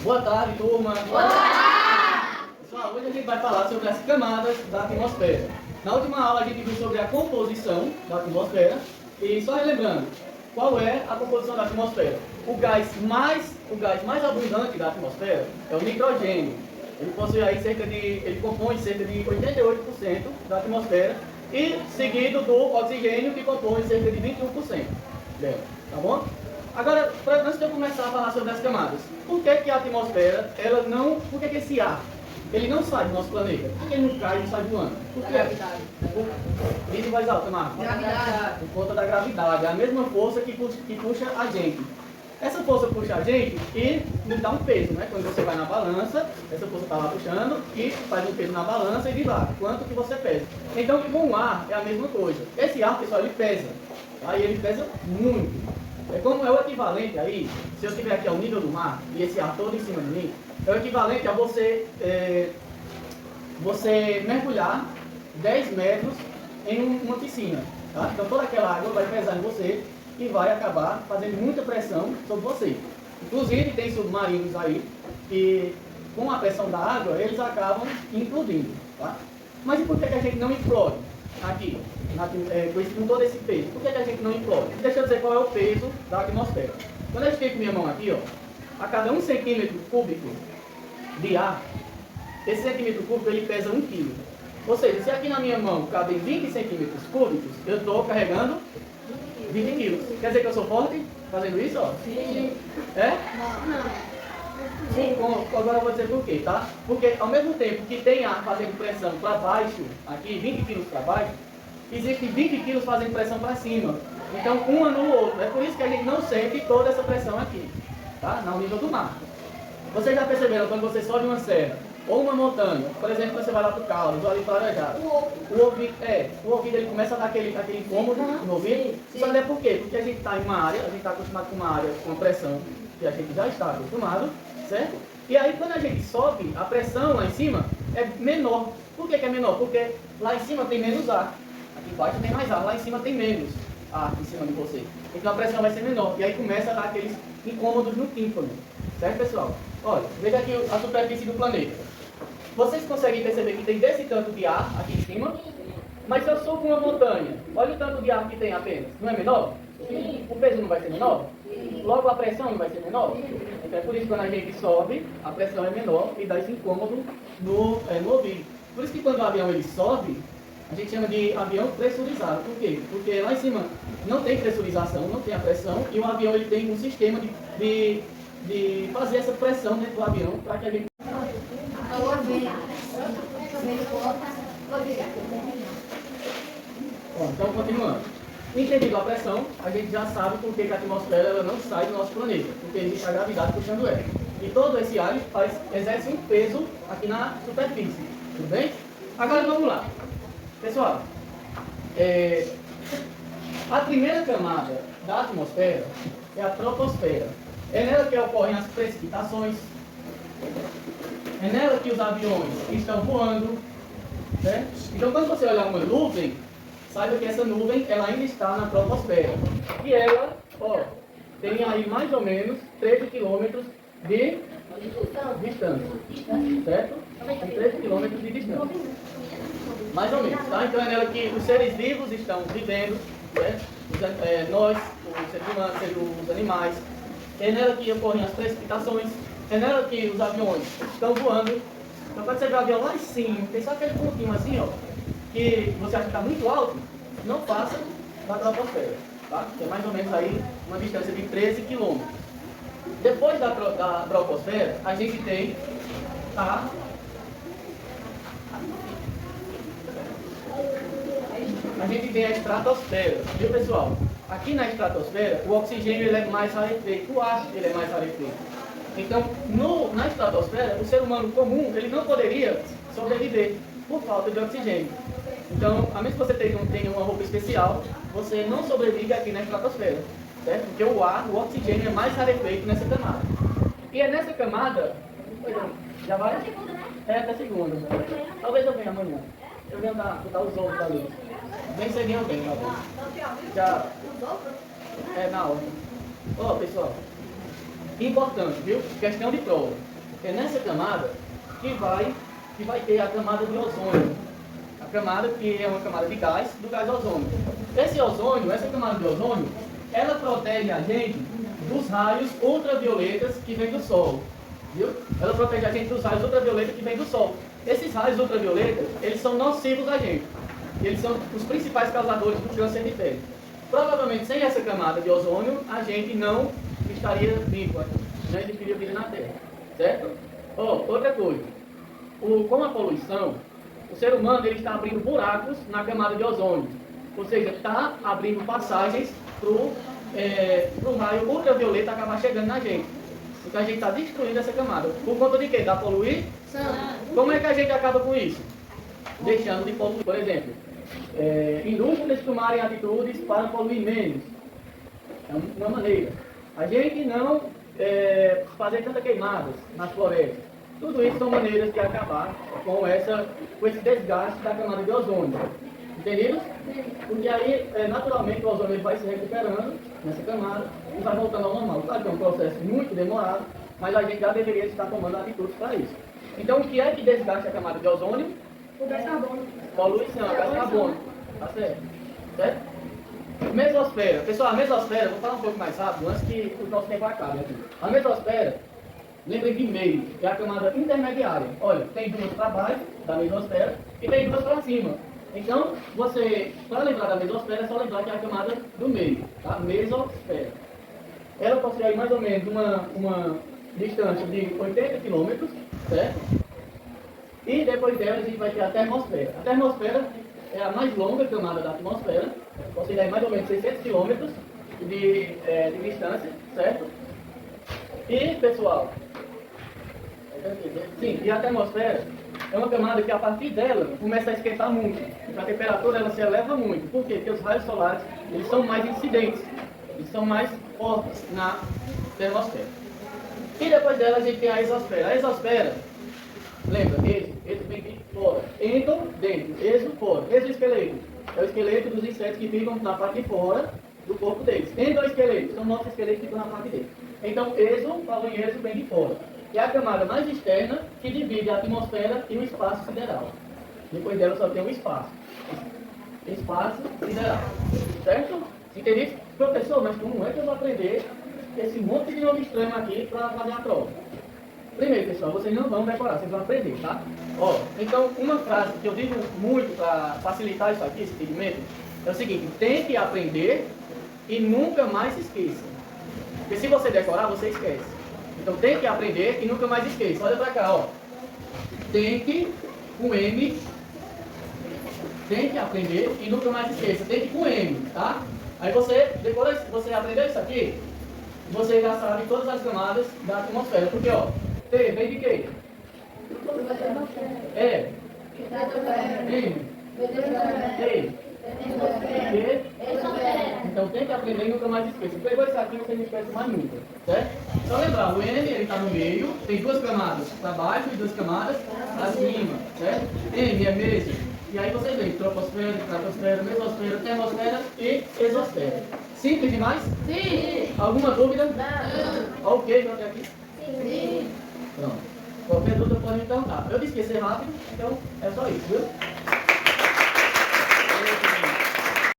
Boa tarde, turma. Boa tarde. Pessoal, hoje a gente vai falar sobre as camadas da atmosfera. Na última aula a gente viu sobre a composição da atmosfera. E só relembrando, qual é a composição da atmosfera? O gás mais abundante da atmosfera é o nitrogênio. Ele compõe cerca de 88% da atmosfera e seguido do oxigênio, que compõe cerca de 21% dela, tá bom? Agora, antes de eu começar a falar sobre as camadas, por que a atmosfera, por que esse ar, ele não sai do nosso planeta? Por que ele não cai e não sai voando? Por que? Gravidade. Diz em voz alta, Marcos. Gravidade. Por conta da gravidade, é a mesma força que puxa a gente. Essa força puxa a gente e nos dá um peso, né? Quando você vai na balança, essa força está lá puxando e faz um peso na balança e diz lá quanto que você pesa. Então, com o ar é a mesma coisa. Esse ar, pessoal, ele pesa. Tá? E ele pesa muito. Como é o equivalente aí, se eu estiver aqui ao nível do mar e esse ar todo em cima de mim, é o equivalente a você mergulhar 10 metros em uma piscina. Tá? Então toda aquela água vai pesar em você e vai acabar fazendo muita pressão sobre você. Inclusive tem submarinos aí que com a pressão da água eles acabam implodindo. Tá? Mas e por que a gente não implode aqui? Com todo esse peso. Por que a gente não implode? Deixa eu dizer qual é o peso da atmosfera. Quando eu estico minha mão aqui, ó, a cada 1 centímetro cúbico de ar, esse centímetro cúbico ele pesa 1 quilo. Ou seja, se aqui na minha mão cabem 20 centímetros cúbicos, eu estou carregando 20 quilos. Quer dizer que eu sou forte fazendo isso? Ó? Sim. É? Não. Agora eu vou dizer por quê, tá? Porque ao mesmo tempo que tem ar fazendo pressão para baixo, aqui 20 quilos para baixo, existem 20 quilos fazendo pressão para cima. Então um anula o outro. É por isso que a gente não sente toda essa pressão aqui, tá? No nível do mar. Vocês já perceberam quando você sobe uma serra ou uma montanha, por exemplo, você vai lá para o Caldas ou ali para Arajá, o ouvido ele começa a dar aquele incômodo no ouvido. Sabe por quê? Porque a gente está em uma área, a gente está acostumado com uma área com pressão que a gente já está acostumado, certo? E aí quando a gente sobe, a pressão lá em cima é menor. Por que é menor? Porque lá em cima tem menos ar. Aqui embaixo tem mais ar, lá em cima tem menos ar em cima de você. Então a pressão vai ser menor. E aí começa a dar aqueles incômodos no tímpano. Certo, pessoal? Olha, veja aqui a superfície do planeta. Vocês conseguem perceber que tem desse tanto de ar aqui em cima? Mas se eu subo uma montanha, olha o tanto de ar que tem apenas. Não é menor? O peso não vai ser menor? Logo a pressão não vai ser menor? Então é por isso que quando a gente sobe, a pressão é menor e dá esse incômodo no ouvido. Por isso que quando o avião ele sobe, a gente chama de avião pressurizado. Por quê? Porque lá em cima não tem pressurização, não tem a pressão, e o avião ele tem um sistema de fazer essa pressão dentro do avião para que a gente... Bom, então continuando. Entendido a pressão, a gente já sabe por que a atmosfera ela não sai do nosso planeta, porque existe a gravidade puxando ela. E todo esse ar exerce um peso aqui na superfície. Tudo bem? Agora vamos lá. Pessoal, a primeira camada da atmosfera é a troposfera. É nela que ocorrem as precipitações, é nela que os aviões estão voando, né? Então quando você olhar uma nuvem, saiba que essa nuvem ela ainda está na troposfera. E ela, tem aí mais ou menos 13 quilômetros de distância, certo? Tem 13 quilômetros de distância. Mais ou menos, tá? Então é nela que os seres vivos estão vivendo, certo? Nós, os seres humanos, os animais. É nela que ocorrem as precipitações. É nela que os aviões estão voando. Então quando você vê o avião lá em cima, tem só aquele pontinho assim, ó, que você acha que está muito alto, não passa da troposfera, tá? Que é mais ou menos aí uma distância de 13 quilômetros. Depois da troposfera, a gente tem a estratosfera, viu, pessoal? Aqui na estratosfera, o oxigênio ele é mais rarefeito, o ar ele é mais rarefeito. Então, na estratosfera, o ser humano comum ele não poderia sobreviver por falta de oxigênio. Então, a menos que você tenha uma roupa especial, você não sobrevive aqui na estratosfera, certo? Porque o ar, o oxigênio é mais rarefeito nessa camada. E é nessa camada... Já vai? Até segunda. Talvez eu venha amanhã. Eu venho botar os ovos ali. Bem cedinho eu venho, tá bom? Já... na hora. Pessoal. Importante, viu? Questão de prova. É nessa camada que vai ter a camada de ozônio. A camada que é uma camada de gás, do gás ozônio. Esse ozônio, essa camada de ozônio, ela protege a gente dos raios ultravioletas que vêm do Sol. Viu? Ela protege a gente dos raios ultravioletas que vêm do Sol. Esses raios ultravioletas, eles são nocivos a gente. Eles são os principais causadores do câncer de pele. Provavelmente, sem essa camada de ozônio, a gente não estaria vivo, não existiria vida na Terra. Certo? Outra coisa. Com a poluição, o ser humano ele está abrindo buracos na camada de ozônio. Ou seja, está abrindo passagens para o raio ultravioleta acabar chegando na gente. Então a gente está destruindo essa camada. Por conta de quê? Da poluição? Como é que a gente acaba com isso? Deixando de poluir. Por exemplo, indústrias tomarem atitudes para poluir menos. É uma maneira. A gente não fazer tantas queimadas nas florestas. Tudo isso são maneiras de acabar com esse desgaste da camada de ozônio. Entendido? Porque aí, naturalmente, o ozônio vai se recuperando nessa camada e vai voltando ao normal. Claro que é um processo muito demorado, mas a gente já deveria estar tomando atitudes para isso. Então, o que é que desgasta a camada de ozônio? O gás carbônico. Poluição, gás carbônico. Tá certo? Certo? Mesosfera. Pessoal, a mesosfera, vou falar um pouco mais rápido antes que o nosso tempo acabe aqui. A mesosfera, lembrem de meio, é a camada intermediária. Olha, tem duas para baixo da mesosfera e tem duas para cima. Então, para lembrar da mesosfera, é só lembrar que é a camada do meio, tá? Mesosfera. Ela possui aí mais ou menos uma distância de 80 km, certo? E depois dela a gente vai ter a termosfera. A termosfera é a mais longa camada da atmosfera, possui aí mais ou menos 600 km de distância, certo? E, pessoal, sim, e a termosfera é uma camada que a partir dela começa a esquentar muito. A temperatura ela se eleva muito. Por quê? Porque os raios solares eles são mais incidentes, eles são mais fortes na termosfera. E depois dela a gente tem a exosfera. A exosfera, lembra? Exo vem de fora. Endo, dentro. Exo, fora. Exoesqueleto é o esqueleto dos insetos que ficam na parte de fora do corpo deles. Endoesqueleto são nossos esqueletos que ficam na parte deles. Então, exo, falou em exo, vem de fora. Que é a camada mais externa que divide a atmosfera e o espaço sideral. Depois dela só tem o espaço. Espaço sideral. Certo? Entendi? Professor, mas como é que eu vou aprender esse monte de nome estranho aqui para fazer a prova? Primeiro, pessoal, vocês não vão decorar, vocês vão aprender, tá? Então, uma frase que eu digo muito para facilitar isso aqui, esse entendimento, é o seguinte: tente aprender e nunca mais esqueça. Porque se você decorar, você esquece. Então tem que aprender e nunca mais esqueça. Olha pra cá, ó. Tem que, com M. Tem que aprender e nunca mais esqueça. Tem que com M, tá? Aí depois você aprendeu isso aqui, você já sabe todas as camadas da atmosfera. Porque, ó, T vem de quê? M. T. Então tem que aprender e nunca mais esqueça. Pegou isso aqui, você não esquece mais nunca, certo? Só lembrar, o N ele está no meio, tem duas camadas para baixo e duas camadas para cima, certo? M é mesmo. E aí você vem troposfera, estratosfera, mesosfera, termosfera e exosfera. Simples demais? Sim. Alguma dúvida? Não. Ok, até aqui? Sim. Pronto. Qualquer dúvida pode me perguntar. Eu disse que ia ser rápido, então é só isso, viu?